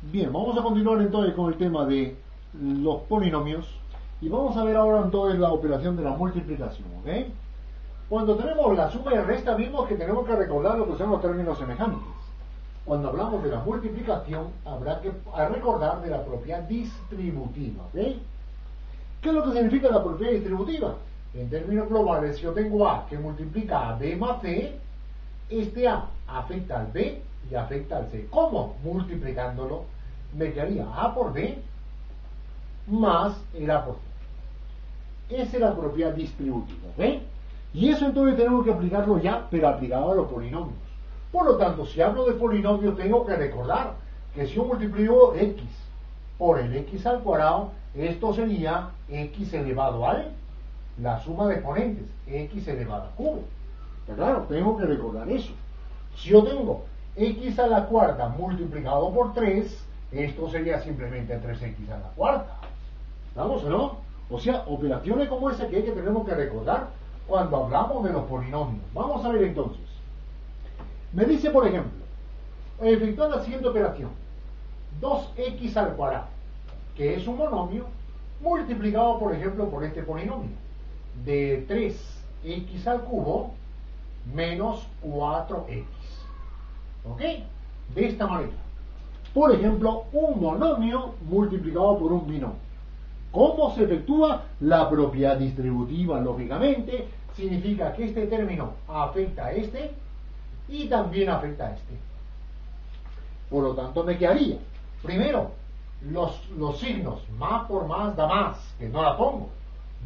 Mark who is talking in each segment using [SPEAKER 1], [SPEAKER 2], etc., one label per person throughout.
[SPEAKER 1] Bien, vamos a continuar entonces con el tema de los polinomios y vamos a ver ahora entonces la operación de la multiplicación, ¿ok? Cuando tenemos la suma y resta vimos que tenemos que recordar lo que son los términos semejantes. Cuando hablamos de la multiplicación habrá que recordar de la propiedad distributiva, ¿ok? ¿Qué es lo que significa la propiedad distributiva? En términos globales, si yo tengo A que multiplica a B más C, este A afecta al B y afecta al C. ¿Cómo? Multiplicándolo, me quedaría A por B más el A por C. Esa es la propiedad distributiva, ¿ok? Y eso entonces tenemos que aplicarlo ya, pero aplicado a los polinomios. Por lo tanto, si hablo de polinomios, tengo que recordar que si yo multiplico X por el X al cuadrado, esto sería X elevado al la suma de exponentes, X elevado al cubo. Pero claro, tengo que recordar eso. Si yo tengo X a la cuarta multiplicado por 3, esto sería simplemente 3X a la cuarta. ¿Vamos o no? O sea, operaciones como esa que tenemos que recordar cuando hablamos de los polinomios. Vamos a ver entonces. Me dice, por ejemplo, efectuar la siguiente operación. 2X al cuadrado, que es un monomio, multiplicado, por ejemplo, por este polinomio, de 3X al cubo menos 4X. ¿Ok? De esta manera. Por ejemplo, un monomio multiplicado por un binomio. ¿Cómo se efectúa? La propiedad distributiva, lógicamente, significa que este término afecta a este y también afecta a este. Por lo tanto, me quedaría, primero, los signos, más por más da más, que no la pongo.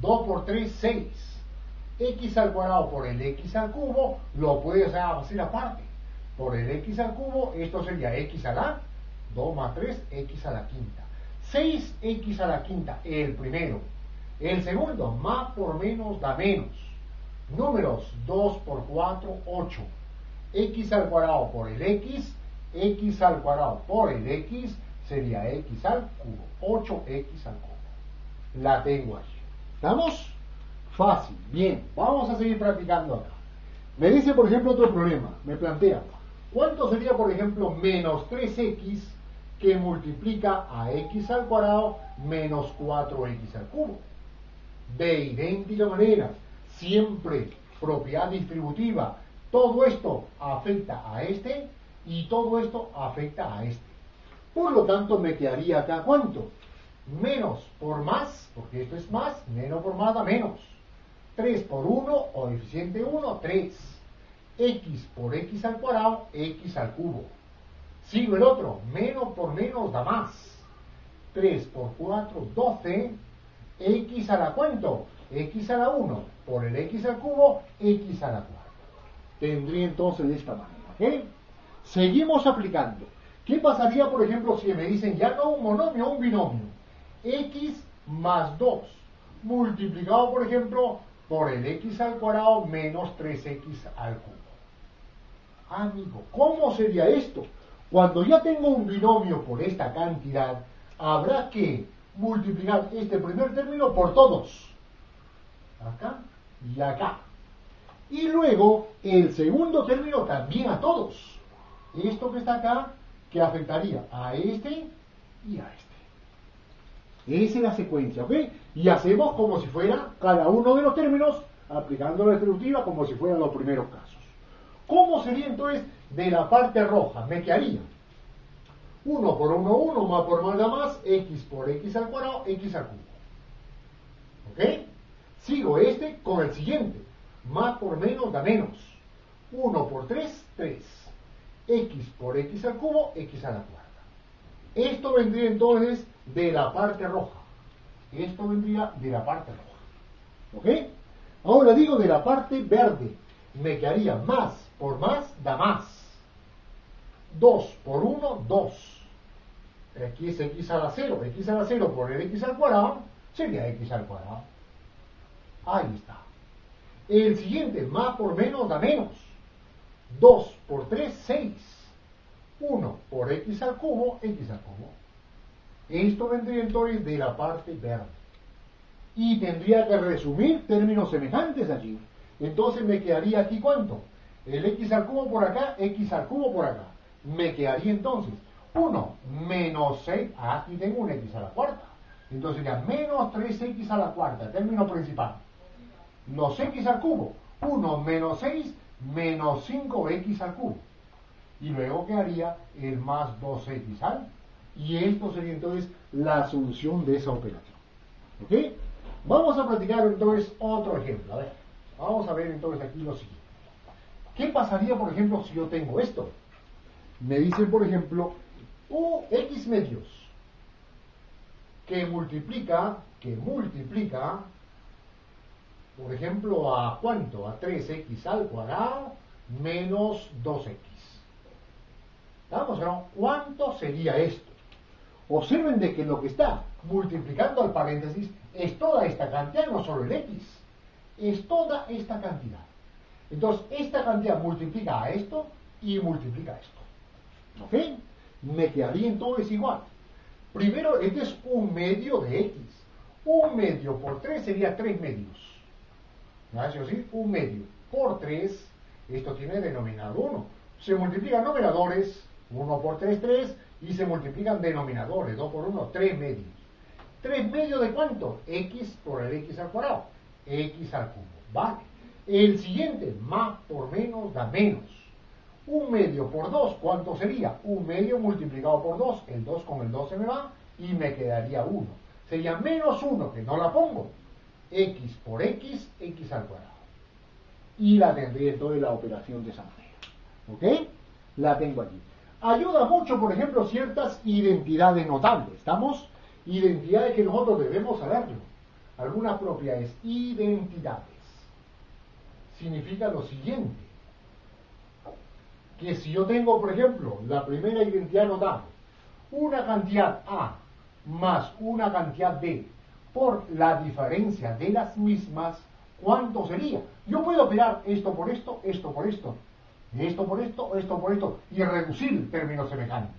[SPEAKER 1] 2 por 3, 6. X al cuadrado por el X al cubo, lo puedes hacer aparte. Por el X al cubo, esto sería X a la 2 más 3, X a la quinta. 6X a la quinta, el primero. El segundo, más por menos da menos. Números, 2 por 4, 8. X al cuadrado por el X, X al cuadrado por el X, sería X al cubo. 8X al cubo. La tengo allí. ¿Estamos? Fácil. Bien, vamos a seguir practicando acá. Me dice, por ejemplo, otro problema. Me plantea, ¿cuánto sería, por ejemplo, menos 3X que multiplica a X al cuadrado menos 4X al cubo? De idéntica manera, siempre propiedad distributiva. Todo esto afecta a este y todo esto afecta a este. Por lo tanto, me quedaría acá, ¿cuánto? Menos por más, porque esto es más, menos por más da menos. 3 por 1, coeficiente 1, 3. X por X al cuadrado, X al cubo. Sigo el otro, menos por menos da más. 3 por 4, 12. X a la ¿cuánto? X a la 1 por el X al cubo, X a la cuarta. Tendría entonces de esta manera, ¿ok? Seguimos aplicando. ¿Qué pasaría, por ejemplo, si me dicen ya no un monomio, un binomio? X más 2 multiplicado, por ejemplo, por el X al cuadrado menos 3X al cubo. Amigo, ¿cómo sería esto? Cuando ya tengo un binomio por esta cantidad, habrá que multiplicar este primer término por todos. Acá y acá. Y luego el segundo término también a todos. Esto que está acá, que afectaría a este y a este. Esa es la secuencia, ¿ok? Y hacemos como si fuera cada uno de los términos, aplicando la distributiva como si fueran los primeros casos. ¿Cómo sería entonces de la parte roja? Me quedaría 1 por 1, 1, más por más da más, X por X al cuadrado, X al cubo. ¿Ok? Sigo este con el siguiente. Más por menos da menos. 1 por 3, 3. X por X al cubo, X a la cuarta. Esto vendría entonces de la parte roja. Esto vendría de la parte roja. ¿Ok? Ahora digo de la parte verde. Me quedaría más por más da más. 2 por 1, 2. Aquí es X a la 0. X a la 0 por el X al cuadrado sería X al cuadrado. Ahí está. El siguiente, más por menos da menos. 2 por 3, 6. 1 por X al cubo, X al cubo. Esto vendría entonces de la parte verde. Y tendría que resumir términos semejantes allí. Entonces me quedaría aquí ¿cuánto? El X al cubo por acá, X al cubo por acá. Me quedaría entonces 1 menos 6, aquí tengo un x a la cuarta. Entonces sería menos 3x a la cuarta, término principal. Los x al cubo, 1 menos 6 menos 5x al cubo. Y luego quedaría el más 2x al. Y esto sería entonces la solución de esa operación. ¿Ok? Vamos a practicar entonces otro ejemplo. A ver, vamos a ver entonces aquí lo siguiente. ¿Qué pasaría, por ejemplo, si yo tengo esto? Me dicen, por ejemplo, x medios que multiplica, por ejemplo, ¿a cuánto? A 3x al cuadrado menos 2x. ¿Vamos o no? ¿Cuánto sería esto? Observen de que lo que está multiplicando al paréntesis es toda esta cantidad, no solo el x. Es toda esta cantidad. Entonces, esta cantidad multiplica a esto y multiplica a esto. ¿Ok? Me quedaría entonces igual. Primero, este es un medio de x. Un medio por 3 sería 3 medios. ¿No es así? Un medio por 3, esto tiene denominador 1. Se multiplican numeradores, 1 por 3, 3, y se multiplican denominadores, 2 por 1, 3 medios. ¿3 medios de cuánto? X por el x al cuadrado, x al cubo. ¿Vale? El siguiente, más por menos da menos. Un medio por 2, ¿cuánto sería? Un medio multiplicado por 2, el 2 con el 2 se me va, y me quedaría 1. Sería menos 1, que no la pongo. X por x, x al cuadrado. Y la tendría entonces la operación de esa manera. ¿Ok? La tengo aquí. Ayuda mucho, por ejemplo, ciertas identidades notables. ¿Estamos? Identidades que nosotros debemos saberlo. Algunas propiedades. Identidades. Significa lo siguiente. Que si yo tengo, por ejemplo, la primera identidad notable, una cantidad A más una cantidad B por la diferencia de las mismas, ¿cuánto sería? Yo puedo operar esto por esto, esto por esto, esto por esto, esto por esto, y reducir términos semejantes.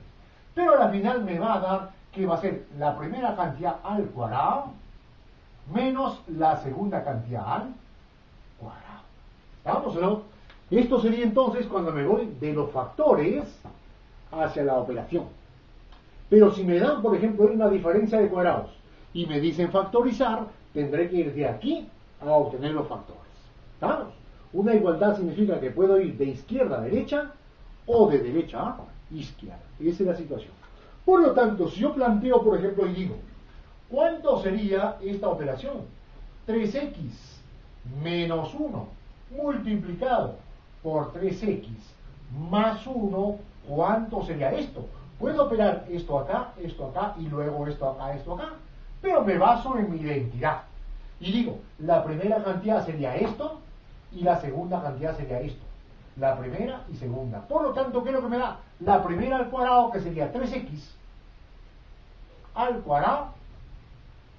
[SPEAKER 1] Pero al final me va a dar que va a ser la primera cantidad al cuadrado menos la segunda cantidad al cuadrado. ¿Estamos o no? Esto sería entonces cuando me voy de los factores hacia la operación. Pero si me dan, por ejemplo, una diferencia de cuadrados y me dicen factorizar, tendré que ir de aquí a obtener los factores. ¿Estamos? Una igualdad significa que puedo ir de izquierda a derecha o de derecha a izquierda. Esa es la situación. Por lo tanto, si yo planteo, por ejemplo, y digo, ¿cuánto sería esta operación? 3x menos 1 multiplicado por 3x más 1, ¿cuánto sería esto? Puedo operar esto acá y luego esto acá, pero me baso en mi identidad. Y digo, la primera cantidad sería esto y la segunda cantidad sería esto. La primera y segunda. Por lo tanto, ¿qué es lo que me da? La primera al cuadrado, que sería 3x al cuadrado,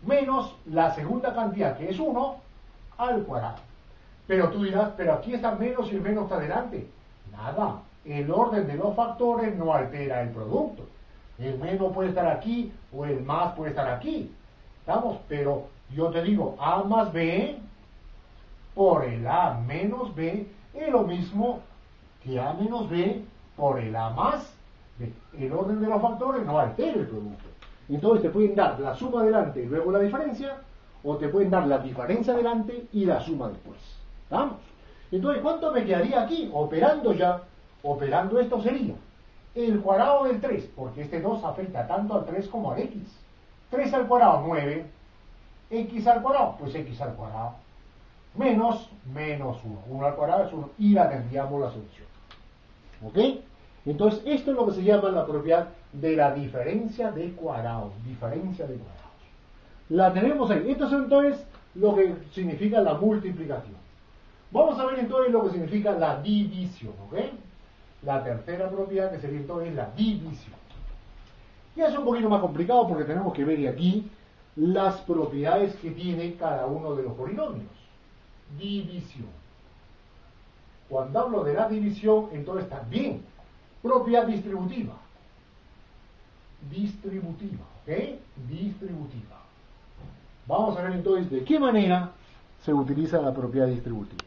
[SPEAKER 1] menos la segunda cantidad, que es 1, al cuadrado. Pero tú dirás, pero aquí está menos y el menos está delante. Nada, el orden de los factores no altera el producto. El menos puede estar aquí o el más puede estar aquí. ¿Estamos? Pero yo te digo, A más B por el A menos B es lo mismo que A menos B por el A más B. El orden de los factores no altera el producto. Entonces te pueden dar la suma delante y luego la diferencia, o te pueden dar la diferencia delante y la suma después. ¿Estamos? Entonces, ¿cuánto me quedaría aquí? Operando esto sería el cuadrado del 3, porque este 2 afecta tanto al 3 como al x. 3 al cuadrado, 9. X al cuadrado, pues x al cuadrado. Menos 1. 1 al cuadrado es 1. Y la tendríamos la solución. ¿Ok? Entonces, esto es lo que se llama la propiedad de la diferencia de cuadrados. Diferencia de cuadrados. La tenemos ahí. Esto es entonces lo que significa la multiplicación. Vamos a ver entonces lo que significa la división, ¿ok? La tercera propiedad, que sería entonces la división. Y es un poquito más complicado porque tenemos que ver aquí las propiedades que tiene cada uno de los polinomios. División. Cuando hablo de la división, entonces también propiedad distributiva. Distributiva, ¿ok? Distributiva. Vamos a ver entonces de qué manera se utiliza la propiedad distributiva.